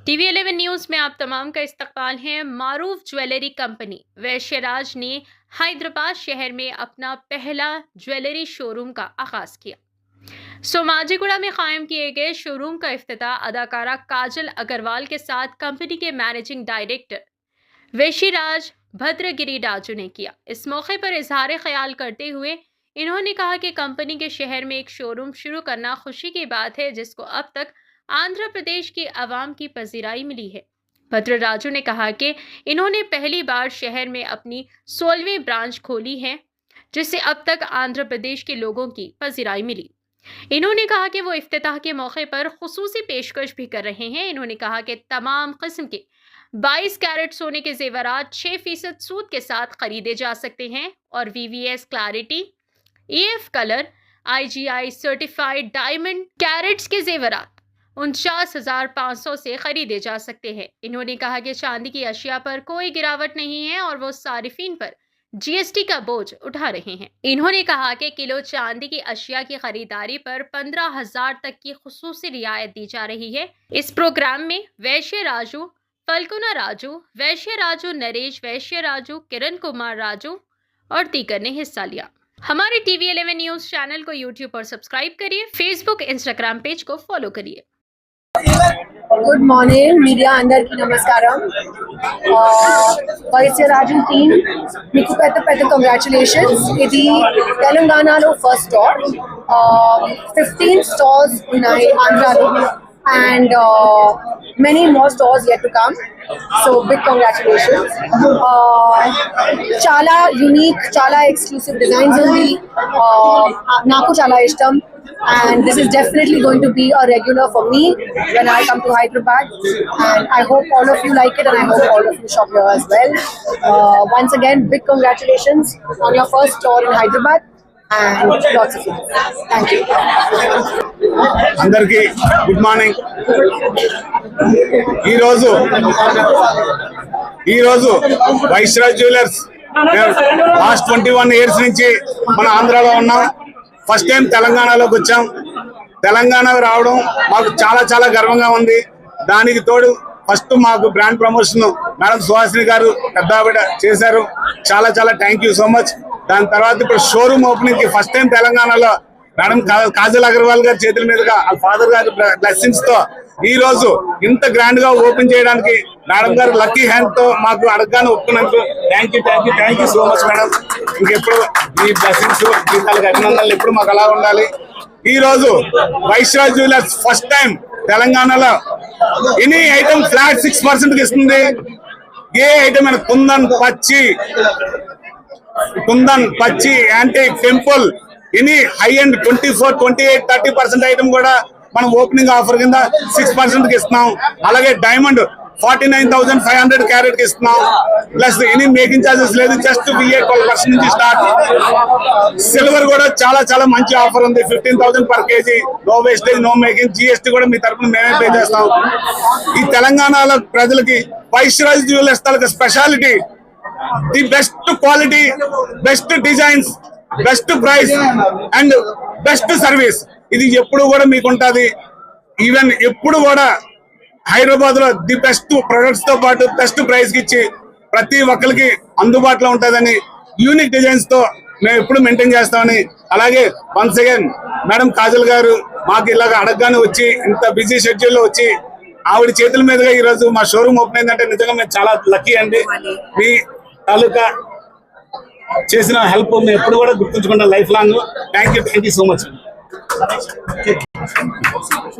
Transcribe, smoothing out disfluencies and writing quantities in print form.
TV11 news में आप तमाम का इस्तकबाल है। मारूफ ज्वेलरी कंपनी वैश्यराज ने हैदराबाद शहर में अपना पहला ज्वेलरी शोरूम का आगाज़ किया। सोमाजीगुड़ा में कायम किए गए शोरूम का इफ्तिताह अदाकारा काजल अग्रवाल के साथ कंपनी के मैनेजिंग डायरेक्टर वैश्यराज भद्रगिरी राजू ने किया। इस मौके पर इजहार ख्याल करते हुए इन्होंने कहा कि कंपनी के शहर में एक शोरूम शुरू करना खुशी की बात है, जिसको अब तक आंध्र प्रदेश की आवाम की पजीराई मिली है। भद्र राजू ने कहा कि इन्होंने पहली बार शहर में अपनी 16वीं ब्रांच खोली है, जिससे अब तक आंध्र प्रदेश के लोगों की पजीराई मिली। इन्होंने कहा कि वो इफ्तिताह के मौके पर खुसूसी पेशकश भी कर रहे हैं। इन्होंने कहा कि तमाम किस्म के 22 कैरेट सोने के जेवरात 6% सूद के साथ खरीदे जा सकते हैं और VVS clarity, EF colour, IGI certified diamond carats के जेवरात 49,500 से खरीदे जा सकते हैं। इन्होंने कहा कि चांदी की अशिया पर कोई गिरावट नहीं है और वो सारिफीन पर GST का बोझ उठा रहे हैं। इन्होंने कहा कि किलो चांदी की अशिया की खरीदारी पर 15,000 तक की खुसूसी रियायत दी जा रही है। इस प्रोग्राम में वैश्य राजू, फलकुना राजू, वैश्य राजू, नरेश वैश्य राजू, किरण कुमार राजू और दीगर ने हिस्सा लिया। हमारे TV11 न्यूज़ चैनल को YouTube पर सब्सक्राइब करिए, Facebook, Instagram पेज को फॉलो करिए। గుడ్ మార్నింగ్ మీడియా అందరికీ నమస్కారం. వైశ్యరాజు టీమ్ మీకు పెద్ద పెద్ద కంగ్రాచులేషన్స్. ఇది తెలంగాణలో ఫస్ట్ స్టోర్. 15 స్టోర్స్ ఉన్నాయి ఆంధ్రాలో and many more stores yet to come, so big congratulations. Chala unique, chala exclusive designs undi, naku chala ishtam, and this is definitely going to be a regular for me when I come to Hyderabad, and I hope all of you like it and I hope all of you shop here as well. Once again, big congratulations on your first store in Hyderabad and lots of love. Thank you. అందరికీ good morning. ఈరోజు వైశ్యరాజ్ jewellers last 21 years నుంచి మన ఆంధ్రాలో ఉన్నాం. First time తెలంగాణలోకి వచ్చాం. తెలంగాణ రావడం మాకు చాలా చాలా గర్వంగా ఉంది. దానికి తోడు ఫస్ట్ మాకు బ్రాండ్ ప్రమోషన్ మేడం సుహాసిని గారు పెద్దావిడ చేశారు. చాలా చాలా థ్యాంక్ యూ సో మచ్. దాని తర్వాత ఇప్పుడు షోరూమ్ ఓపెనింగ్ కి ఫస్ట్ టైం తెలంగాణలో మేడం కాజల్ అగర్వాల్ గారి చేతుల మీదుగా ఫాదర్ గారి బ్లెస్సింగ్స్ తో ఈ రోజు ఇంత గ్రాండ్ గా ఓపెన్ చేయడానికి మేడం గారు లక్కీ హ్యాండ్ తో మాకు అడగగానే ఒప్పుకున్నందుకు thank you so much madam. ఇంకెప్పుడు ఈ బ్లెస్సింగ్స్ జీతాలకు అభినందనలు ఎప్పుడు మాకు అలా ఉండాలి. ఈ రోజు వైశ్యరాజ్ జ్యువెలర్స్ ఫస్ట్ టైం తెలంగాణలో ఎనీ ఐటమ్ ఫ్లాట్ 6% కి ఇస్తుంది. ఏ ఐటమ్ అయినా కుందన్ పచ్చి antique temple any high and 24, 28, 30% item కూడా మనం ఓపెనింగ్ ఆఫర్ కింద 6% కి ఇస్తున్నాం. అలాగే డైమండ్ 49,500 క్యారెట్ కి ఇస్తున్నాం. ప్లస్ ఎనీ మేకింగ్ చార్జెస్ లేదు, జస్ట్ 12% నుంచి స్టార్ట్. సిల్వర్ కూడా చాలా చాలా మంచి ఆఫర్ ఉంది. 15,000 per kg, no wastage, no making. GST కూడా మీ తరఫున మేమే పే చేస్తాం. ఈ తెలంగాణలో ప్రజలకి వైశ్యరాజ్ జ్యువెలర్స్ తాలూకా speciality the best quality, best designs, best price and best service. ఇది ఎప్పుడు కూడా మీకు ఉంటుంది. ఈవెన్ ఎప్పుడు కూడా హైదరాబాద్ లో ది బెస్ట్ ప్రొడక్ట్స్ తో పాటు బెస్ట్ ప్రైస్ కి ఇచ్చి ప్రతి ఒక్కరికి అందుబాటులో ఉంటుందని యూనిక్ డిజైన్స్ తో మేము ఎప్పుడు మెయింటైన్ చేస్తామని. అలాగే వన్స్ అగైన్ మేడం కాజల్ గారు మాకు ఇలాగ అడగగానే వచ్చి ఇంత బిజీ షెడ్యూల్ లో వచ్చి ఆవిడ చేతుల మీదుగా ఈ రోజు మా షోరూమ్ ఓపెన్ అయిందంటే నిజంగా మేము చాలా లక్కీ అండి. మీ తాలూకా చేసిన హెల్ప్ మేము ఎప్పుడు కూడా గుర్తుంచుకుంటాం life long. Thank you so much.